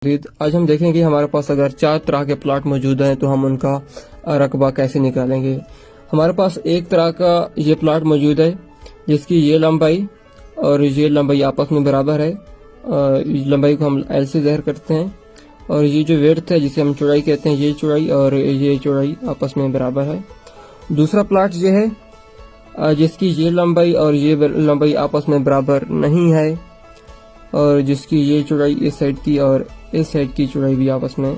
आज हम देखेंगे हमारे पास अगर 4 तरह के प्लाट मौजूद हैं तो हम उनका रकबा कैसे निकालेंगे। हमारे पास एक तरह का ये प्लाट मौजूद है जिसकी ये लंबाई और ये लंबाई आपस में बराबर है। लंबाई को हम एल से ज़ाहिर करते हैं और ये जो विड्थ है जिसे हम चौड़ाई कहते हैं, ये चौड़ाई और ये चौड़ाई आपस में बराबर है। दूसरा प्लाट ये है जिसकी ये लंबाई और ये लंबाई आपस में बराबर नहीं है और जिसकी ये चौड़ाई इस साइड की और इस साइड की चौड़ाई भी आपस में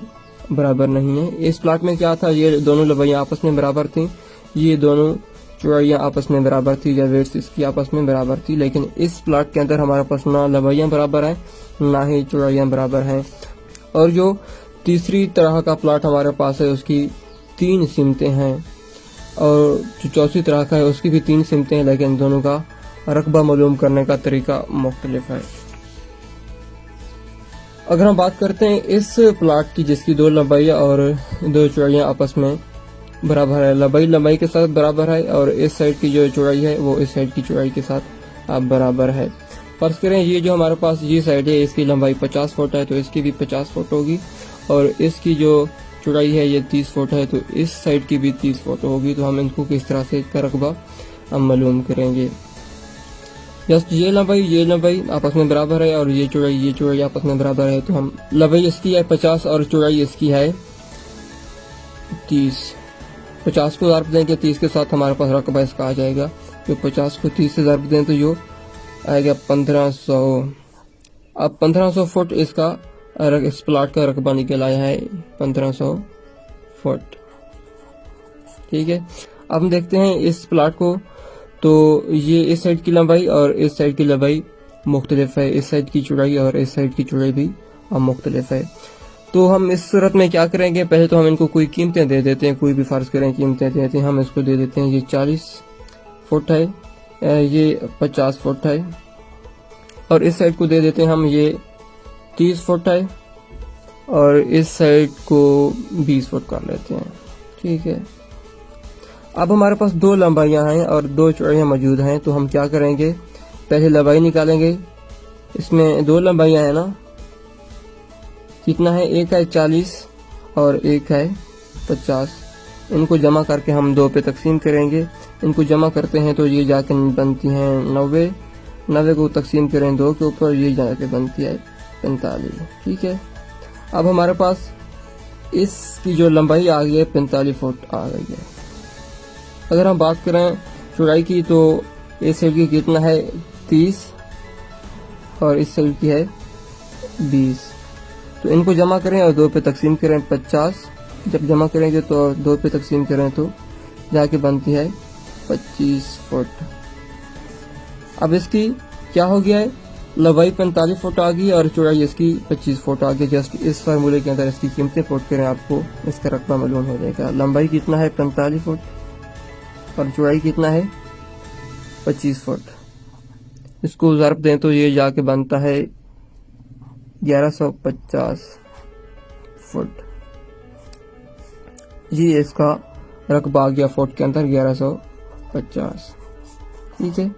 बराबर नहीं है। इस प्लाट में क्या था, ये दोनों लंबाइयाँ आपस में बराबर थी, ये दोनों चौड़ाइयाँ आपस में बराबर थी या वेट्स इसकी आपस में बराबर थी। लेकिन इस प्लाट के अंदर हमारे पास ना लंबाइयाँ बराबर हैं ना ही चौड़ाइयाँ बराबर हैं। और जो तीसरी तरह का प्लाट हमारे पास है उसकी 3 सिमतें हैं और जो चौथी तरह का है उसकी भी 3 सिमतें हैं, लेकिन दोनों का रकबा मालूम करने का तरीका मुख्तलिफ है। अगर हम बात करते हैं इस प्लाट की जिसकी 2 लंबाइयाँ और 2 चौड़ाइयाँ आपस में बराबर है, लंबाई के साथ बराबर है और इस साइड की जो चौड़ाई है वो इस साइड की चौड़ाई के साथ बराबर है। फर्ज करें ये जो हमारे पास ये साइड है इसकी लंबाई 50 फुट है तो इसकी भी 50 फुट होगी और इसकी जो चौड़ाई है ये 30 फुट है तो इस साइड की भी 30 फुट होगी। तो हम इनको किस तरह से इसका रकबा हम मालूम करेंगे। जस्ट ये लंबाई आपस में बराबर है और ये चौड़ाई आपस में बराबर है। तो हम लंबाई इसकी है 50 और चौड़ाई इसकी है 30। 50 को ज़रब दें कि 30 के साथ हमारे पास रकबा इसका आ जाएगा। जो 50 को 30 से ज़रब दें तो जो आएगा 1500। अब 1500 फुट इसका इस प्लाट का रकबा निकल आया है 1500 फुट। ठीक है, अब हम देखते हैं इस प्लाट को। तो ये इस साइड की लंबाई और इस साइड की लंबाई मुख्तलिफ है, इस साइड की चौड़ाई और इस साइड की चौड़ाई भी मुख्तलिफ है। तो हम इस सूरत में क्या करेंगे, पहले तो हम इनको कोई कीमतें दे देते हैं, कोई भी फर्ज करें कीमतें देते हैं। हम इसको दे देते हैं ये 40 फुट है, ये 50 फुट है और इस साइड को दे देते हैं हम ये 30 फुट है और इस साइड को 20 फुट कर लेते हैं। ठीक है, अब हमारे पास 2 लंबाइयाँ हैं और 2 चौड़ाइयाँ मौजूद हैं। तो हम क्या करेंगे, पहले लंबाई निकालेंगे। इसमें 2 लंबाइयाँ हैं ना, कितना है, एक है 40 और एक है 50। इनको जमा करके हम 2 पे तकसीम करेंगे। इनको जमा करते हैं तो ये जाके बनती हैं 90। 90 को तकसीम करें 2 के ऊपर, ये जाके बनती है 45। ठीक है, अब हमारे पास इसकी जो लंबाई आ गई है 45 फुट आ गई है। अगर हम बात करें चौड़ाई की तो इस साइड की कितना है 30 और इस साइड की है 20। तो इनको जमा करें और 2 पे तकसीम करें 50। जब जमा करेंगे तो 2 पे तकसीम करें तो जाके बनती है 25 फुट। अब इसकी क्या हो गया है, लंबाई 45 फुट आ गई और चौड़ाई इसकी 25 फुट आ गई। जस्ट इस फार्मूले के अंदर इसकी कीमतें पुट करें, आपको इसका रकबा मालूम हो जाएगा। लंबाई कितना है 45 फुट और चौड़ाई कितना है 25 फुट। इसको ज़रब दें तो ये जाके बनता है 1150 फुट। ये इसका रकबा आ गया फुट के अंदर 1150। ठीक है,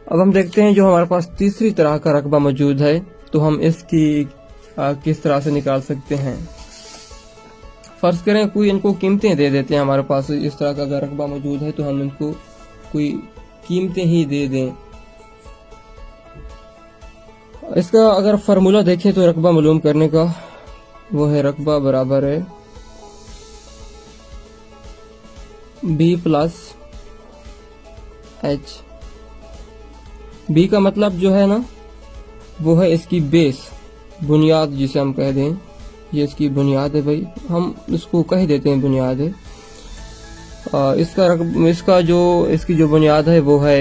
अब हम देखते हैं जो हमारे पास तीसरी तरह का रकबा मौजूद है तो हम इसकी किस तरह से निकाल सकते हैं। फर्ज करें कोई इनको कीमतें दे देते हैं, हमारे पास इस तरह का अगर रकबा मौजूद है तो हम इनको कोई कीमतें ही दे दें। इसका अगर फार्मूला देखें तो रकबा मालूम करने का वो है, रकबा बराबर है B प्लस H। B का मतलब जो है ना वो है इसकी बेस, बुनियाद जिसे हम कह दें, ये इसकी बुनियाद है भाई, हम इसको कह देते हैं बुनियाद है। इसका जो इसकी जो बुनियाद है वो है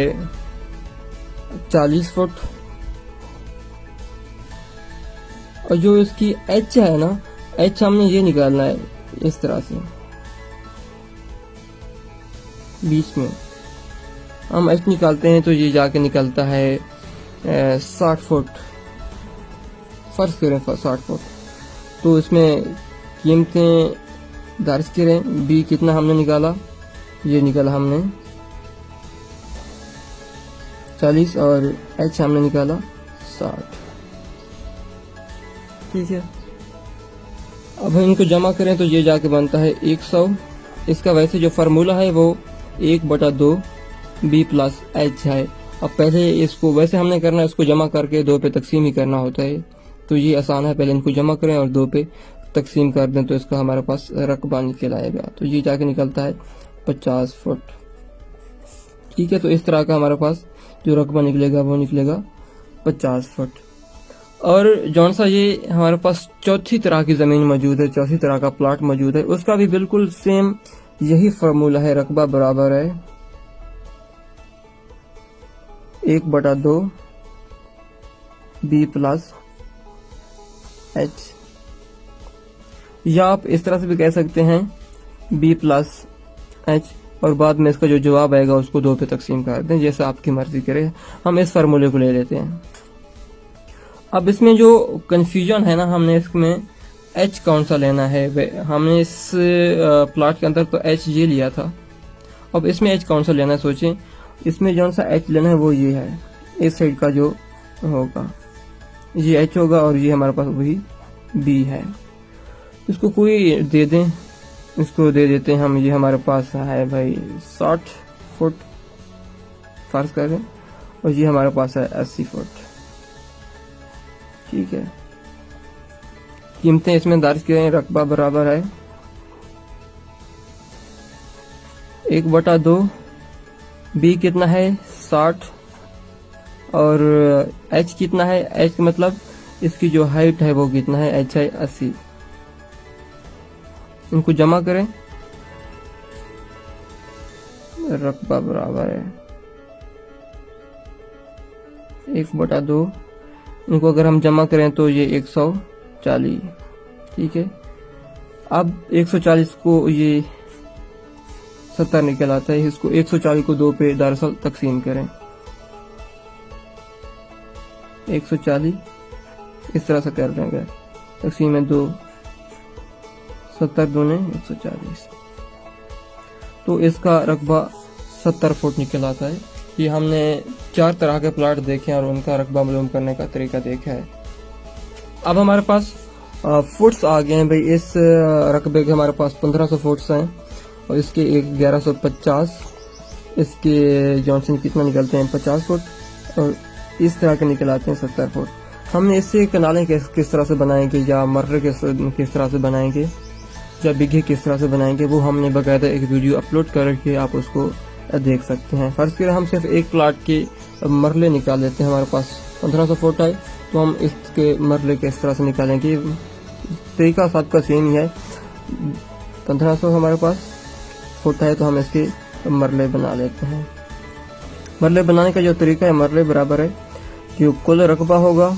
40 फुट और जो इसकी H है ना, H हमने ये निकालना है इस तरह से, बीच में हम H निकालते हैं तो ये जाके निकलता है 60 फुट। फर्ज करें 60 फुट। तो इसमें कीमतें दर्ज करें। B कितना हमने निकाला, ये निकाला हमने 40 और H हमने निकाला 60। ठीक है। अब हम इनको जमा करें तो ये जाके बनता है 100। इसका वैसे जो फार्मूला है वो 1/2 b प्लस एच है। अब पहले इसको वैसे हमने करना है, इसको जमा करके 2 पे तकसीम ही करना होता है, तो ये आसान है। पहले इनको जमा करें और 2 पे तकसीम कर दें तो इसका हमारे पास रकबा निकल आएगा। तो ये जाके निकलता है 50 फुट। ठीक है, तो इस तरह का हमारे पास जो रकबा निकलेगा वो निकलेगा 50 फुट। और जौन सा ये हमारे पास चौथी तरह की ज़मीन मौजूद है, चौथी तरह का प्लाट मौजूद है, उसका भी बिल्कुल सेम यही फार्मूला है। रकबा बराबर है 1/2 b प्लस एच, या आप इस तरह से भी कह सकते हैं b प्लस एच, और बाद में इसका जो जवाब आएगा उसको 2 पे तकसीम कर दें, जैसा आपकी मर्जी करे। हम इस फार्मूले को ले लेते हैं। अब इसमें जो कंफ्यूजन है ना, हमने इसमें एच कौन सा लेना है। हमने इस प्लॉट के अंदर तो एच ये लिया था, अब इसमें एच कौन सा लेना है सोचें। इसमें जौन सा एच लेना है वो ये है, इस साइड का जो होगा ये एच होगा, और ये हमारे पास वही बी है। इसको कोई दे दें, इसको दे देते हैं हम। ये हमारे पास है भाई 60 फुट फर्ज करें, और ये हमारे पास है 80 फुट। ठीक है, कीमतें इसमें दर्ज करें। रकबा बराबर है 1/2 बी कितना है 60, और एच कितना है, एच मतलब इसकी जो हाइट है वो कितना है, एच है 80। इनको जमा करें, रकबा बराबर है 1/2। इनको अगर हम जमा करें तो ये 140। ठीक है, अब 140 को ये 70 निकल आता है। इसको 140 को 2 पे दरअसल तकसीम करें। 140 इस तरह से कर देंगे, तकसीम में 2, 70 दूने 140, तो इसका रकबा 70 फुट निकल आता है। ये हमने 4 तरह के प्लाट देखे और उनका रकबा मालूम करने का तरीका देखा है। अब हमारे पास फुट्स आ गए हैं भाई। इस रकबे के हमारे पास 1500 फुट्स हैं, और इसके 1150, इसके जॉनसन कितना निकलते हैं 50 फुट, और इस तरह के निकल आते हैं 70 फुट। हमने इससे कनालें किस तरह से बनाएंगे, या मर्रे किस तरह से बनाएंगे, या बिघे किस तरह से बनाएंगे, वो हमने बाकायदा एक वीडियो अपलोड करके आप उसको देख सकते हैं। फर्ज करें हम सिर्फ एक प्लाट के मरले निकाल लेते हैं। हमारे पास 1500 फुट है, तो हम इसके मरले किस तरह से निकालेंगे, तरीका सबका सेम ही है। 1500 हमारे पास फुट है, तो हम इसके मरले बना लेते हैं। मरले बनाने का जो तरीका है, मरले बराबर है जो कुल रकबा होगा,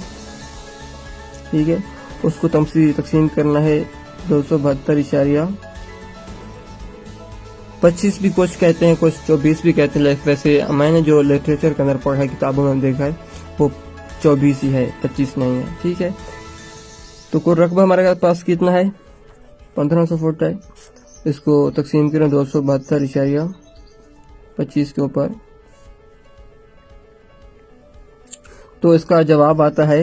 ठीक है, उसको तकसीम करना है 272.25 भी कुछ कहते हैं, कुछ 24 भी कहते हैं। वैसे मैंने जो लिटरेचर के अंदर पढ़ा है, किताबों में देखा है, वो 24 ही है, 25 नहीं है। ठीक है, तो कुल रकबा हमारे पास कितना है 1500 फुट है। इसको तकसीम करें 272.25 के ऊपर, तो इसका जवाब आता है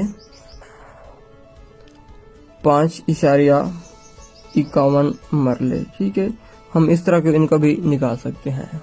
5.51 मरले। ठीक है, हम इस तरह के इनका भी निकाल सकते हैं।